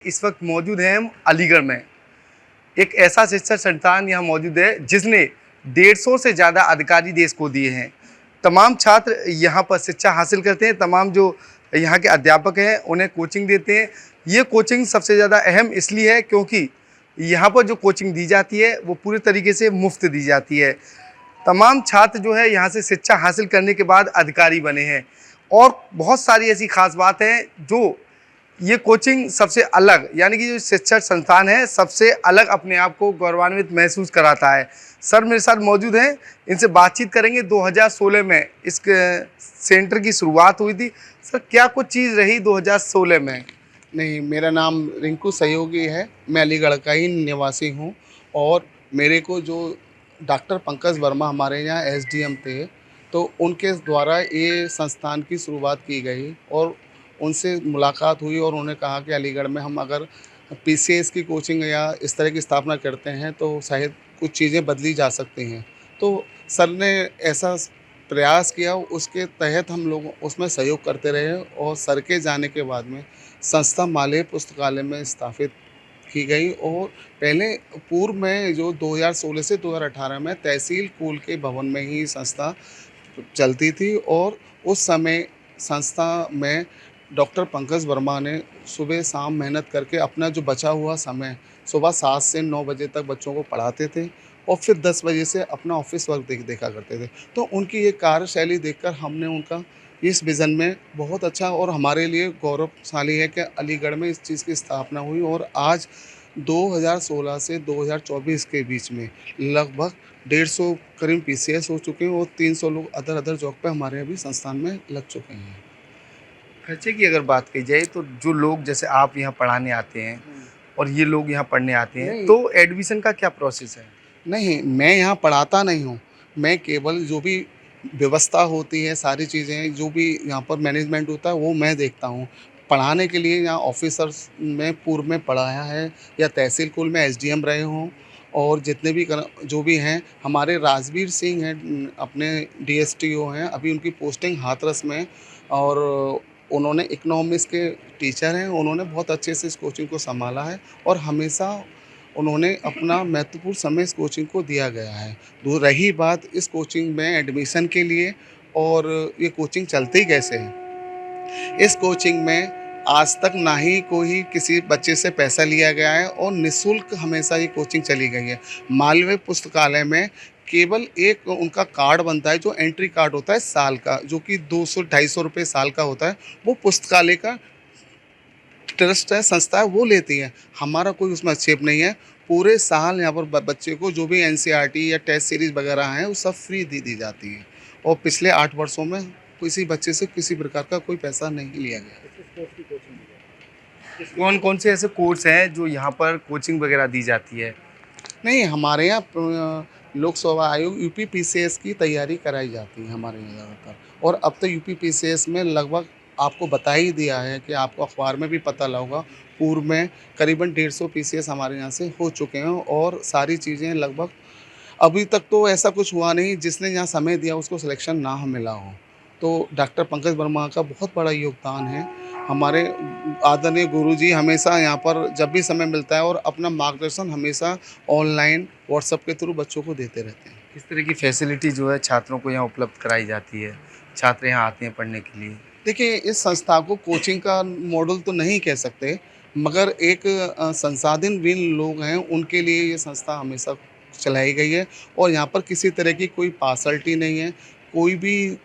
इस वक्त मौजूद हैं हम अलीगढ़ में। एक ऐसा शिक्षण संस्थान यहाँ मौजूद है जिसने 150 से ज़्यादा अधिकारी देश को दिए हैं। तमाम छात्र यहाँ पर शिक्षा हासिल करते हैं। तमाम जो यहाँ के अध्यापक हैं उन्हें कोचिंग देते हैं। ये कोचिंग सबसे ज़्यादा अहम इसलिए है क्योंकि यहाँ पर जो कोचिंग दी जाती है वो पूरे तरीके से मुफ्त दी जाती है। तमाम छात्र जो है यहाँ से शिक्षा हासिल करने के बाद अधिकारी बने हैं। और बहुत सारी ऐसी खास बात है जो ये कोचिंग सबसे अलग, यानी कि जो शिक्षण संस्थान है सबसे अलग अपने आप को गौरवान्वित महसूस कराता है। सर मेरे साथ मौजूद हैं, इनसे बातचीत करेंगे। 2016 में इस सेंटर की शुरुआत हुई थी। सर क्या कुछ चीज़ रही 2016 में? नहीं, मेरा नाम रिंकू सहयोगी है। मैं अलीगढ़ का ही निवासी हूँ और मेरे को जो डॉक्टर पंकज वर्मा हमारे यहाँ एसडीएम थे, तो उनके द्वारा ये संस्थान की शुरुआत की गई और उनसे मुलाकात हुई और उन्होंने कहा कि अलीगढ़ में हम अगर पीसीएस की कोचिंग या इस तरह की स्थापना करते हैं तो शायद कुछ चीज़ें बदली जा सकती हैं। तो सर ने ऐसा प्रयास किया, उसके तहत हम लोग उसमें सहयोग करते रहे और सर के जाने के बाद में संस्था मालवीय पुस्तकालय में स्थापित की गई। और पहले पूर्व में जो 2016 से 2018 में तहसील कुल के भवन में ही संस्था चलती थी और उस समय संस्था में डॉक्टर पंकज वर्मा ने सुबह शाम मेहनत करके अपना जो बचा हुआ समय सुबह 7 से 9 बजे तक बच्चों को पढ़ाते थे और फिर 10 बजे से अपना ऑफिस वर्क देखा करते थे। तो उनकी ये कार्यशैली देखकर हमने उनका इस विज़न में बहुत अच्छा और हमारे लिए गौरवशाली है कि अलीगढ़ में इस चीज़ की स्थापना हुई और आज 2016 से 2024 के बीच में लगभग 150 करीब पीसीएस हो चुके हैं और 300 लोग अदर जॉब पे हमारे अभी संस्थान में लग चुके हैं। खर्चे की अगर बात की जाए तो जो लोग जैसे आप यहाँ पढ़ाने आते हैं और ये लोग यहाँ पढ़ने आते हैं तो एडमिशन का क्या प्रोसेस है? नहीं, मैं यहाँ पढ़ाता नहीं हूँ। मैं केवल जो भी व्यवस्था होती है, सारी चीज़ें जो भी यहाँ पर मैनेजमेंट होता है वो मैं देखता हूँ। पढ़ाने के लिए यहाँ ऑफ़िसर्स में पूर्व में पढ़ाया है या तहसील कुल में एसडीएम रहे हों और जितने भी जो भी हैं, हमारे राजवीर सिंह हैं अपने डीएसटीओ हैं, अभी उनकी पोस्टिंग हाथरस में और उन्होंने इकोनॉमिक्स के टीचर हैं। उन्होंने बहुत अच्छे से इस कोचिंग को सँभाला है और हमेशा उन्होंने अपना महत्वपूर्ण समय इस कोचिंग को दिया गया है। रही बात इस कोचिंग में एडमिशन के लिए और ये कोचिंग चलती कैसे है, इस कोचिंग में आज तक ना ही कोई किसी बच्चे से पैसा लिया गया है और निःशुल्क हमेशा ये कोचिंग चली गई है। मालवीय पुस्तकालय में केवल एक उनका कार्ड बनता है जो एंट्री कार्ड होता है साल का, जो कि 200-250 रुपये साल का होता है। वो पुस्तकालय का ट्रस्ट है, संस्था है, वो लेती है। हमारा कोई उसमें आक्षेप नहीं है। पूरे साल यहाँ पर बच्चे को जो भी एनसीईआरटी या टेस्ट सीरीज़ वगैरह हैं वो सब फ्री दी जाती है और पिछले 8 वर्षों में किसी बच्चे से किसी प्रकार का कोई पैसा नहीं लिया गया। कौन कौन से ऐसे कोर्स हैं जो यहाँ पर कोचिंग वगैरह दी जाती है? नहीं, हमारे यहाँ लोक सेवा आयोग यूपी पीसीएस की तैयारी कराई जाती है हमारे यहाँ ज़्यादातर। और अब तो यूपी पीसीएस में लगभग आपको बता ही दिया है कि आपको अखबार में भी पता लगा होगा, पूर्व में करीबन 150 पीसीएस हमारे यहाँ से हो चुके हैं और सारी चीज़ें लगभग अभी तक तो ऐसा कुछ हुआ नहीं जिसने यहाँ समय दिया उसको सिलेक्शन ना मिला हो। तो डॉक्टर पंकज वर्मा का बहुत बड़ा योगदान है। हमारे आदरणीय गुरुजी हमेशा यहाँ पर जब भी समय मिलता है और अपना मार्गदर्शन हमेशा ऑनलाइन व्हाट्सएप के थ्रू बच्चों को देते रहते हैं। किस तरह की फैसिलिटी जो है छात्रों को यहाँ उपलब्ध कराई जाती है? छात्र यहाँ आते हैं पढ़ने के लिए। देखिए, इस संस्था को कोचिंग का मॉडल तो नहीं कह सकते, मगर एक संसाधनहीन लोग हैं उनके लिए ये संस्था हमेशा चलाई गई है और यहाँ पर किसी तरह की कोई पार्शलिटी नहीं है। कोई भी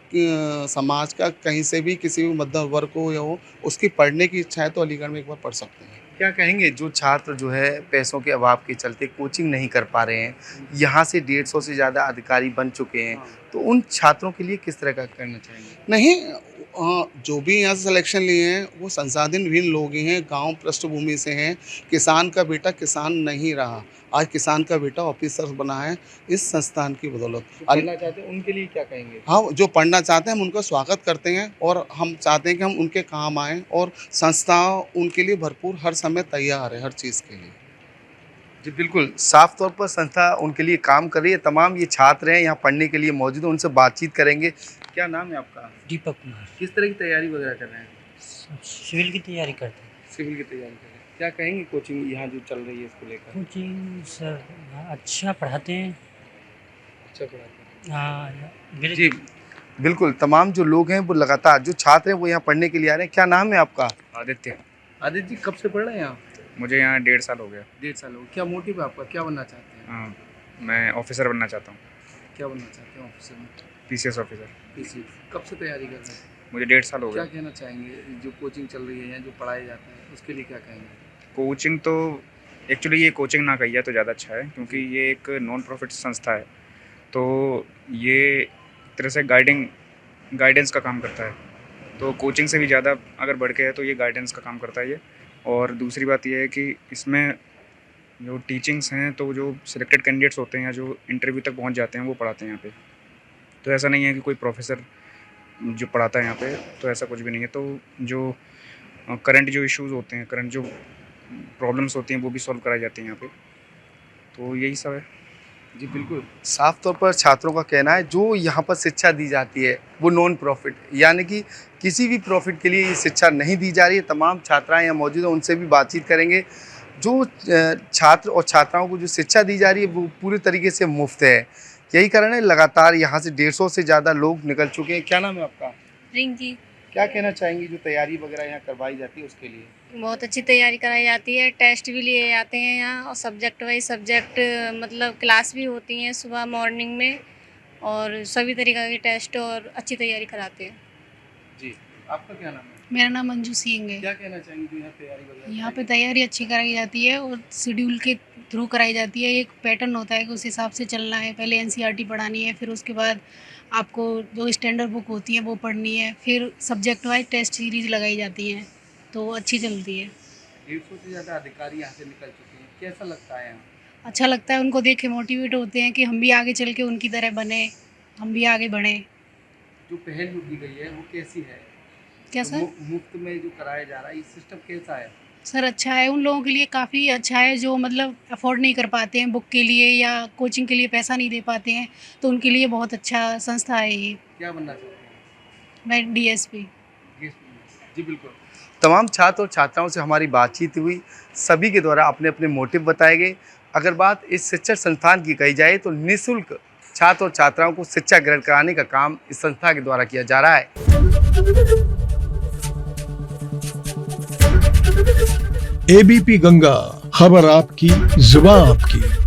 समाज का कहीं से भी किसी भी मध्यम वर्ग हो या हो, उसकी पढ़ने की इच्छा है तो अलीगढ़ में एक बार पढ़ सकते हैं। क्या कहेंगे जो छात्र जो है पैसों के अभाव के चलते कोचिंग नहीं कर पा रहे हैं, यहाँ से 150 से ज़्यादा अधिकारी बन चुके हैं, तो उन छात्रों के लिए किस तरह का करना चाहेंगे? नहीं, जो भी यहाँ से सिलेक्शन लिए हैं वो संसाधनहीन लोग ही हैं, गांव पृष्ठभूमि से हैं। किसान का बेटा किसान नहीं रहा, आज किसान का बेटा ऑफिसर बना है इस संस्थान की बदौलत। पढ़ना चाहते हैं उनके लिए क्या कहेंगे? हाँ, जो पढ़ना चाहते हैं हम उनका स्वागत करते हैं और हम चाहते हैं कि हम उनके काम आएँ और संस्था उनके लिए भरपूर हर समय तैयार है हर चीज़ के लिए। जी बिल्कुल, साफ तौर पर संस्था उनके लिए काम कर रही है। तमाम ये छात्र हैं यहाँ पढ़ने के लिए मौजूद हैं, उनसे बातचीत करेंगे। क्या नाम है आपका? दीपक कुमार। किस तरह की तैयारी वगैरह कर रहे हैं? सिविल की तैयारी करते हैं। सिविल की तैयारी कर रहे हैं। क्या कहेंगे कोचिंग यहाँ जो चल रही है इसको लेकर? कोचिंग सर अच्छा पढ़ाते हैं। अच्छा पढ़ाते हाँ हैं जी। बिल्कुल, तमाम जो लोग हैं वो लगातार जो छात्र हैं वो यहाँ पढ़ने के लिए आ रहे हैं। क्या नाम है आपका? आदित्य। आदित्य जी, कब से पढ़ रहे हैं यहाँ? मुझे यहाँ 1.5 साल हो गया। 1.5 साल हो गया। क्या मोटिव है आपका, क्या बनना चाहते हैं? हाँ, मैं ऑफिसर बनना चाहता हूँ। क्या बनना चाहते हैं ऑफिसर में? PCS officer. पीसी। कब से तैयारी कर रहे हैं? मुझे 1.5 साल हो क्या गया। कहना चाहेंगे जो कोचिंग चल रही है यहाँ जो पढ़ाया जाता है उसके लिए क्या कहेंगे? कोचिंग तो एक्चुअली ये कोचिंग ना कहिए तो ज़्यादा अच्छा है, क्योंकि ये एक नॉन प्रॉफिट संस्था है, तो ये एक तरह से गाइडेंस का काम करता है। तो कोचिंग से भी ज़्यादा अगर बढ़ के है तो ये गाइडेंस का काम करता है ये। और दूसरी बात ये है कि इसमें जो टीचिंग्स हैं तो जो सिलेक्टेड कैंडिडेट्स होते हैं या जो इंटरव्यू तक पहुंच जाते हैं वो पढ़ाते हैं यहाँ पे। तो ऐसा नहीं है कि कोई प्रोफेसर जो पढ़ाता है यहाँ पे, तो ऐसा कुछ भी नहीं है। तो जो करंट जो इश्यूज़ होते हैं, करंट जो प्रॉब्लम्स होती हैं वो भी सॉल्व कराई जाती हैं यहाँ पे। तो यही सब है जी। बिल्कुल, साफ तौर पर छात्रों का कहना है जो यहाँ पर शिक्षा दी जाती है वो नॉन प्रॉफिट, यानी कि किसी भी प्रॉफिट के लिए ये शिक्षा नहीं दी जा रही है। तमाम छात्राएं यहाँ मौजूद हैं, उनसे भी बातचीत करेंगे। जो छात्र और छात्राओं को जो शिक्षा दी जा रही है वो पूरी तरीके से मुफ्त है। यही कारण है लगातार यहाँ से 150 से ज़्यादा लोग निकल चुके हैं। क्या नाम है आपका? रिंकी। क्या कहना चाहेंगी जो तैयारी वगैरह यहाँ करवाई जाती है उसके लिए? बहुत अच्छी तैयारी कराई जाती है, टेस्ट भी लिए जाते हैं यहाँ, और सब्जेक्ट वाइज सब्जेक्ट मतलब क्लास भी होती हैं सुबह मॉर्निंग में, और सभी तरीक़ा के टेस्ट और अच्छी तैयारी कराते हैं जी। आपका क्या नाम है? मेरा नाम मंजू सिंह है। क्या कहना चाहेंगी जो यहाँ तैयारी वगैरह? यहाँ पे तैयारी अच्छी कराई जाती है और शेड्यूल के थ्रू कराई जाती है। एक पैटर्न होता है कि उस हिसाब से चलना है। पहले NCERT पढ़ानी है, फिर उसके बाद आपको जो स्टैंडर्ड बुक होती है वो पढ़नी है, फिर सब्जेक्ट वाइज टेस्ट सीरीज लगाई जाती हैं, तो अच्छी चलती है। 150 से ज़्यादा अधिकारी यहाँ से निकल चुके हैं, कैसा लगता है यहाँ? अच्छा लगता है, उनको देख के मोटिवेट होते हैं कि हम भी आगे चल के उनकी तरह बने, हम भी आगे बढ़ें। जो पहल जो की गई है वो कैसी है? क्या तो सर? मुफ्त में जो कराया जा रहा है ये सिस्टम कैसा है? सर अच्छा है, उन लोगों के लिए काफ़ी अच्छा है जो मतलब अफोर्ड नहीं कर पाते हैं बुक के लिए या कोचिंग के लिए पैसा नहीं दे पाते हैं, तो उनके लिए बहुत अच्छा संस्था है ये। क्या बनना चाहते हैं? मैं DSP। जी बिल्कुल। तमाम छात्र और छात्राओं से हमारी बातचीत हुई, सभी के द्वारा अपने अपने मोटिव बताए गए। अगर बात इस शिक्षण संस्थान की कही जाए तो निःशुल्क छात्र और छात्राओं को शिक्षा ग्रहण कराने का काम इस संस्था के द्वारा किया जा रहा है। ABP गंगा, खबर आपकी, जुबान आपकी।